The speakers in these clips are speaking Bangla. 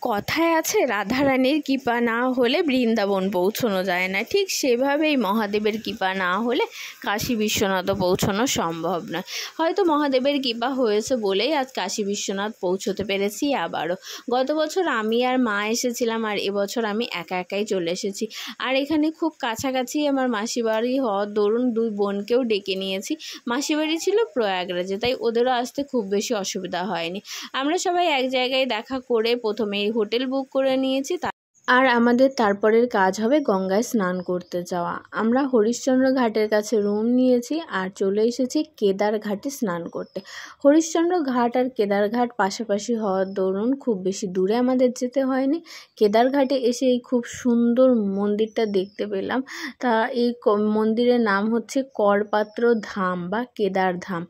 কথায় আছে রাধারানীর কৃপা না হলে বৃন্দাবন পৌঁছানো যায় না, ঠিক সেভাবেই মহাদেবের কৃপা না হলে কাশী বিশ্বনাথও পৌঁছানো সম্ভব নয়। হয়তো মহাদেবের কৃপা হয়েছে বলেই আজ কাশী বিশ্বনাথ পৌঁছতে পেরেছি আবারও। গত বছর আমি আর মা এসেছিলাম, আর এবছর আমি একা একাই চলে এসেছি। আর এখানে খুব কাছাকাছি আমার মাসি বাড়ি হওয়ার দরুন দুই বোনকেও ডেকে নিয়েছি। মাসি বাড়ি ছিল প্রয়াগরাজে, তাই ওদেরও আসতে খুব বেশি অসুবিধা হয়নি। আমরা সবাই এক জায়গায় দেখা করে প্রথমেই হোটেল বুক করে নিয়েছি, আর আমাদের তারপরের কাজ হবে গঙ্গায় স্নান করতে যাওয়া। আমরা হরিশ্চন্দ্র ঘাটের কাছে রুম নিয়েছি আর চলে এসেছি কেদার ঘাটে স্নান করতে। হরিশ্চন্দ্র ঘাট আর কেদার ঘাট পাশাপাশি হওয়ার দরুন খুব বেশি দূরে আমাদের যেতে হয়নি। কেদার ঘাটে এসে এই খুব সুন্দর মন্দিরটা দেখতে পেলাম। তা এই মন্দিরের নাম হচ্ছে করপাত্র ধাম বা কেদার ধাম।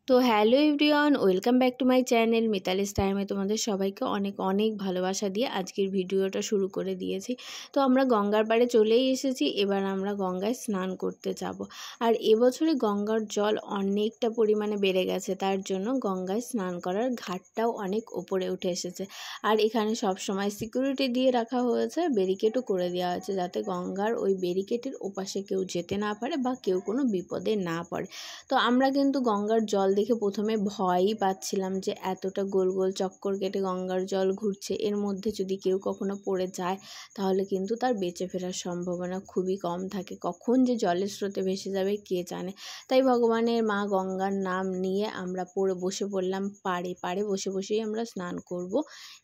তো hello everyone, welcome back to my channel Mitali's টাইমে। তোমাদের সবাইকে অনেক অনেক ভালোবাসা দিয়ে আজকের ভিডিওটা শুরু করে দিয়েছি। তো আমরা গঙ্গার পাড়ে চলেই এসেছি, এবার আমরা গঙ্গায় স্নান করতে যাব। আর এবছরে গঙ্গার জল অনেকটা পরিমাণে বেড়ে গেছে, তার জন্য গঙ্গায় স্নান করার ঘাটটাও অনেক ওপরে উঠে এসেছে। আর এখানে সব সময় সিকিউরিটি দিয়ে রাখা হয়েছে, ব্যারিকেডও করে দেওয়া হয়েছে, যাতে গঙ্গার ওই ব্যারিকেডের ওপাশে কেউ যেতে না পারে বা কেউ কোনো বিপদে না পড়ে। তো আমরা কিন্তু গঙ্গার জল দেখে প্রথমে ভয়ই পাচ্ছিলাম যে এতটা গোল গোল চক্কর কেটে গঙ্গার জল ঘুরছে, এর মধ্যে যদি কেউ কখনো পড়ে যায় তাহলে কিন্তু তার বেঁচে ফেরার সম্ভাবনা খুবই কম থাকে। কখন যে জলের স্রোতে ভেসে যাবে কে জানে। তাই ভগবানের মা গঙ্গার নাম নিয়ে আমরা বসে পড়লাম পাড়ে বসে বসেই আমরা স্নান করব।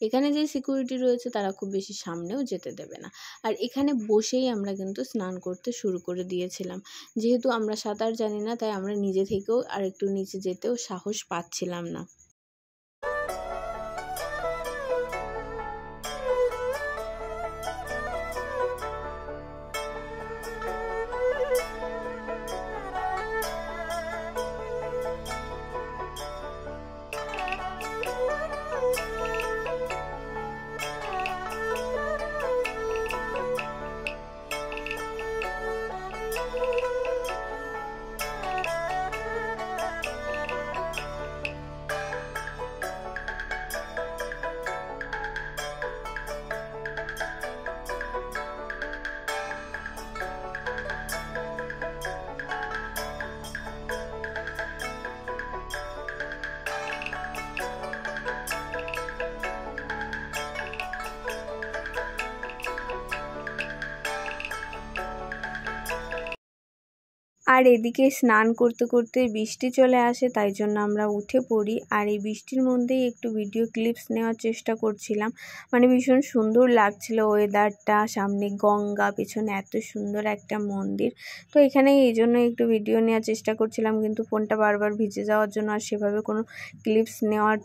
এখানে যে সিকিউরিটি রয়েছে তারা খুব বেশি সামনেও যেতে দেবে না। আর এখানে বসেই আমরা কিন্তু স্নান করতে শুরু করে দিয়েছিলাম। যেহেতু আমরা সাঁতার জানি না, তাই আমরা নিজে থেকেও আর একটু নিচে যেতেও সাহস পাচ্ছিলাম না। আর এদিকে স্নান করতে করতে বৃষ্টি চলে আসে, তাই জন্য আমরা উঠে পড়ি। আর এই বৃষ্টির মধ্যেই একটু ভিডিও ক্লিপস নেওয়ার চেষ্টা করছিলাম। মানে ভীষণ সুন্দর লাগছিল ওয়েদারটা, সামনে গঙ্গা, পেছনে এত সুন্দর একটা মন্দির। তো এখানে এই জন্য একটু ভিডিও নেওয়ার চেষ্টা করছিলাম, কিন্তু ফোনটা বারবার ভিজে যাওয়ার জন্য আর সেভাবে কোনো ক্লিপস নেওয়ার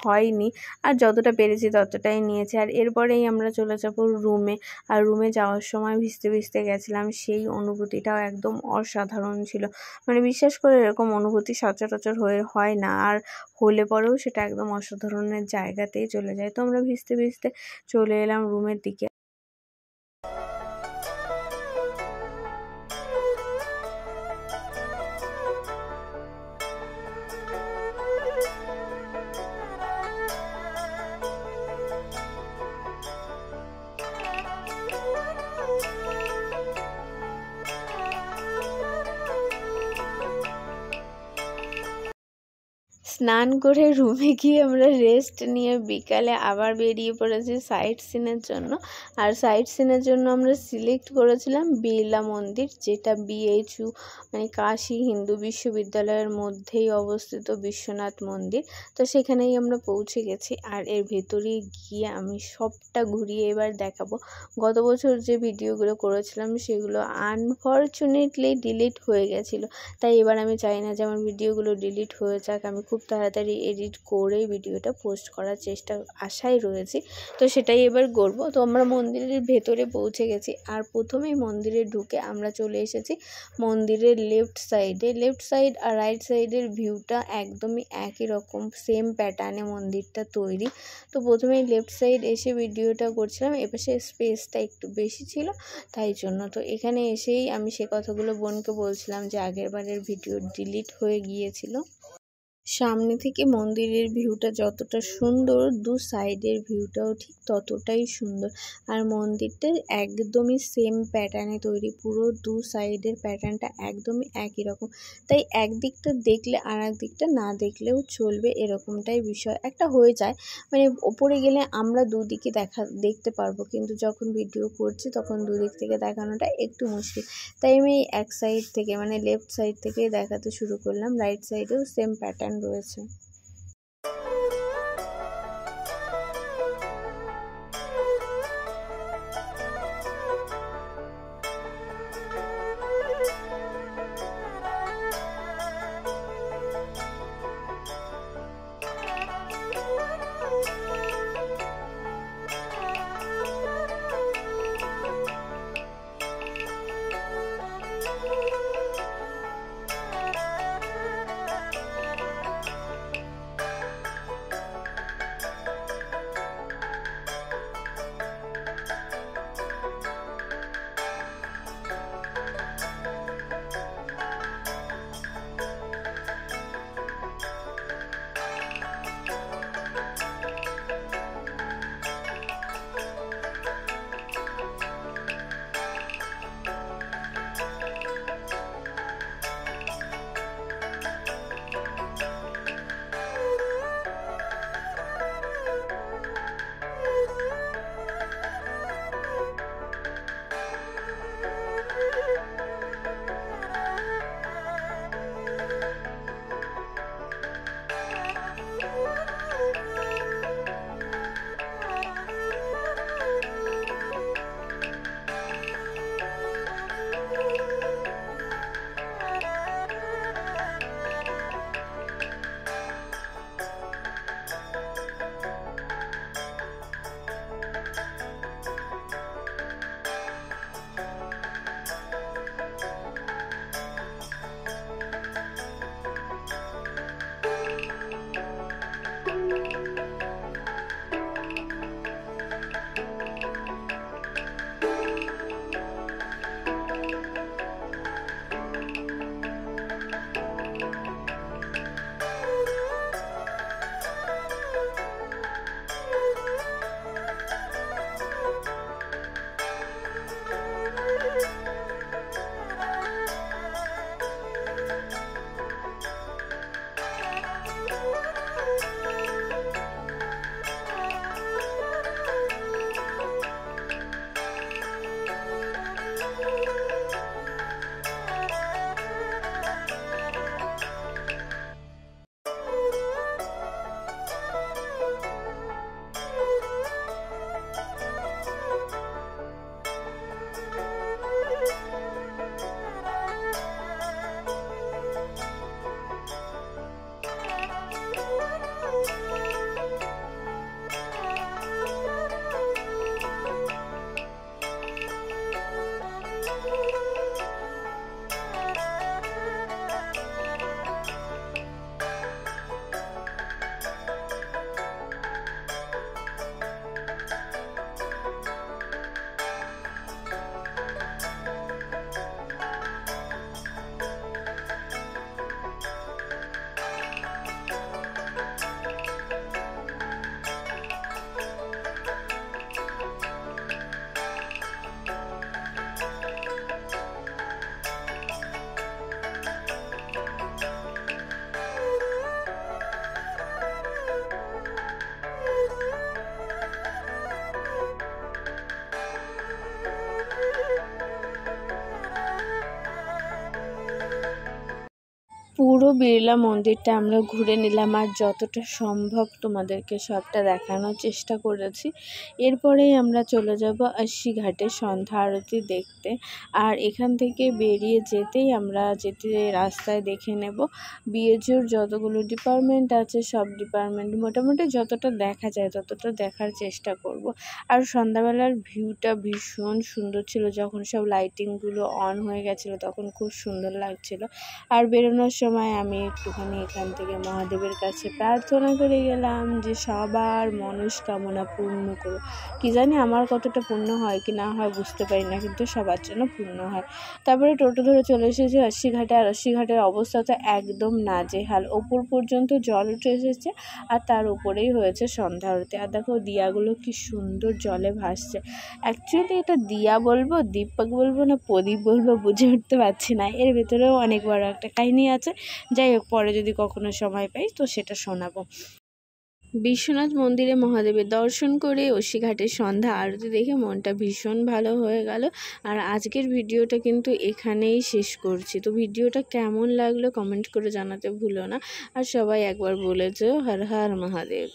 হয়নি। আর যতটা পেরেছি ততটাই নিয়েছি। আর এরপরেই আমরা চলে যাবো রুমে। আর রুমে যাওয়ার সময় ভিজতে ভিজতে গেছিলাম, সেই অনুভূতিটাও একদম অসাধারণ ছিল। মানে বিশ্বাস করে এরকম অনুভূতি সচরাচর হয় না, আর হলে পরেও সেটা একদম অসাধারণের জায়গাতেই চলে যায়। তো আমরা ভিজতে ভিজতে চলে এলাম রুমের দিকে। স্নান করে রুমে গিয়ে আমরা রেস্ট নিয়ে বিকালে আবার বেরিয়ে পড়েছি সাইট সিনের জন্য। আর সাইট সিনের জন্য আমরা সিলেক্ট করেছিলাম বিড়লা মন্দির, যেটা BHU মানে কাশী হিন্দু বিশ্ববিদ্যালয়ের মধ্যেই অবস্থিত বিশ্বনাথ মন্দির। তো সেখানেই আমরা পৌঁছে গেছি। আর এর ভেতরে গিয়ে আমি সবটা ঘুরিয়ে এবার দেখাবো। গত বছর যে ভিডিওগুলো করেছিলাম সেগুলো আনফরচুনেটলি ডিলিট হয়ে গেছিলো, তাই এবার আমি চাই না যে আমার ভিডিওগুলো ডিলিট হয়ে যাক। আমি খুব তাড়াতাড়ি এডিট করে ভিডিওটা পোস্ট করার আশায় রয়েছি। তো সেটাই এবার করব। তো আমরা মন্দিরের ভেতরে পৌঁছে গেছি। আর প্রথমেই মন্দিরে ঢুকে আমরা চলে এসেছি মন্দিরের লেফট সাইড আর রাইট সাইডের ভিউটা একদমই একই রকম, সেম প্যাটার্নে মন্দিরটা তৈরি। তো প্রথমেই লেফট সাইড এসে ভিডিওটা করছিলাম, এপাশে স্পেসটা একটু বেশি ছিল তাই জন্য। তো এখানে এসেই আমি সে কথাগুলো বোনকে বলছিলাম যে আগের বারের ভিডিও ডিলিট হয়ে গিয়েছিল, সামনে থেকে মন্দিরের ভিউটা যতটা সুন্দর, দু সাইডের ভিউটাও ঠিক ততটাই সুন্দর। আর মন্দিরটা একদমই সেম প্যাটার্নে তৈরি, পুরো দু সাইডের প্যাটার্নটা একদমই একই রকম। তাই একদিকটা দেখলে আর এক দিকটা না দেখলেও চলবে, এরকমটাই বিষয় একটা হয়ে যায়। মানে ওপরে গেলে আমরা দুদিকে দেখতে পারবো, কিন্তু যখন ভিডিও করছি তখন দুদিক থেকে দেখানোটা একটু মুশকিল। তাই আমি এক সাইড থেকে মানে লেফট সাইড থেকে দেখাতে শুরু করলাম। রাইট সাইডেও সেম প্যাটার্ন রয়েছে। পুরো বিড়লা মন্দিরটা আমরা ঘুরে নিলাম, আর যতটা সম্ভব তোমাদেরকে সবটা দেখানোর চেষ্টা করেছি। এরপরেই আমরা চলে যাব আশি ঘাটে সন্ধ্যা আরতি দেখতে। আর এখান থেকে বেরিয়ে যেতেই আমরা রাস্তায় দেখে নেব বিএজুর যতগুলো ডিপার্টমেন্ট আছে, সব ডিপার্টমেন্ট মোটামুটি যতটা দেখা যায় ততটা দেখার চেষ্টা করব। আর সন্ধ্যাবেলার ভিউটা ভীষণ সুন্দর ছিল, যখন সব লাইটিংগুলো অন হয়ে গেছিলো তখন খুব সুন্দর লাগছিল। আর বেরোনোর সময় আমি একটুখানি এখান থেকে মহাদেবের কাছে প্রার্থনা করে গেলাম যে সবার মনস্কামনা পূর্ণ করো। কী জানি আমার কতটা পূর্ণ হয় কি না হয় বুঝতে পারি না, কিন্তু সবার জন্য পূর্ণ হয়। তারপরে টোটো ধরে চলে এসেছি রশ্মিঘাটে, আর রশ্মিঘাটের অবস্থা তো একদম নাজেহাল, ওপর পর্যন্ত জল উঠে এসেছে আর তার উপরেই হয়েছে সন্ধ্যা আরতি। আর দেখো দিয়াগুলো কি সুন্দর জলে ভাসছে। অ্যাকচুয়ালি এটা দিয়া বলবো, দীপক বলবো না প্রদীপ বলবো বুঝে উঠতে পারছি না, এর ভেতরেও অনেক বড় একটা কাহিনী আছে। যাই হোক, পরে যদি কখনো সময় পাই তো সেটা শোনাবো। বিশ্বনাথ মন্দিরে মহাদেবের দর্শন করে অস্বীঘাটের সন্ধ্যা আরতি দেখে মনটা ভীষণ ভালো হয়ে গেল। আর আজকের ভিডিওটা কিন্তু এখানেই শেষ করছি। তো ভিডিওটা কেমন লাগলো কমেন্ট করে জানাতে ভুলো না, আর সবাই একবার বলে যেও হর হর মহাদেব।